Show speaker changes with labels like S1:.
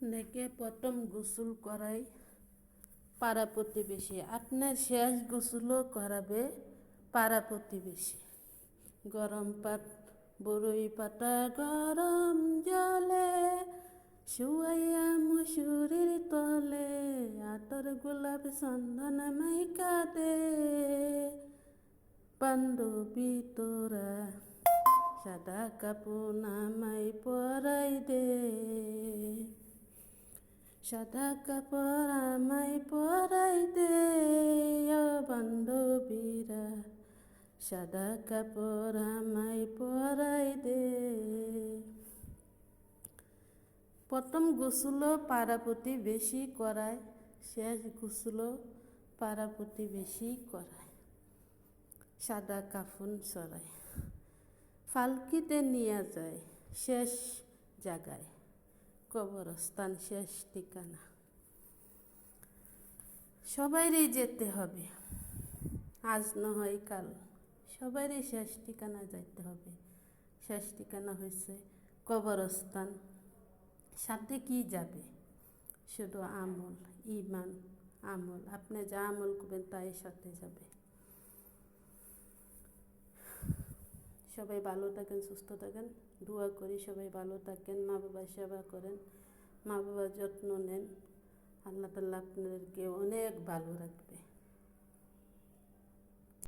S1: নেকে প্রথম গোসল করাই পাড়া প্রতিবেশী, আপনার শেষ গোসলও করাবে পাড়া প্রতিবেশী। গরম বরই পাতা গরম জলে শুয়াইয়া মুসুরির তলে আতর গোলাপ চন্দন মাইকা দে বান্ধবী তোরা সাদা কাপড় নামাই পরাই দে, সাদা কাপড় আমায় পরাই দে ও বান্ধবীরা, সাদা কাপড় আমায় পরাই দে। প্রথম গোসলও পাড়া প্রতিবেশী করায়, শেষ গোসলও পাড়া প্রতিবেশী করায়। সাদা কাফন চড়ায়, ফালকিতে নিয়ে যায় শেষ জায়গায়, কবরস্থান শেষ ঠিকানা। সবাইরই যেতে হবে, আজ নয় কাল সবাইরই শেষ ঠিকানা যাইতে হবে। শেষ ঠিকানা হয়েছে কবরস্থান। সাথে কি যাবে? শুধু আমল, ইমান, আমল। আপনি যা আমল করবেন তাই সাথে যাবে। সবাই ভালো থাকেন, সুস্থ থাকেন, দোয়া করি সবাই ভালো থাকেন, মা বাবার সেবা করেন, মা বাবার যত্ন নেন। আল্লাহ তাআলা আপনাদেরকে অনেক ভালো রাখবে।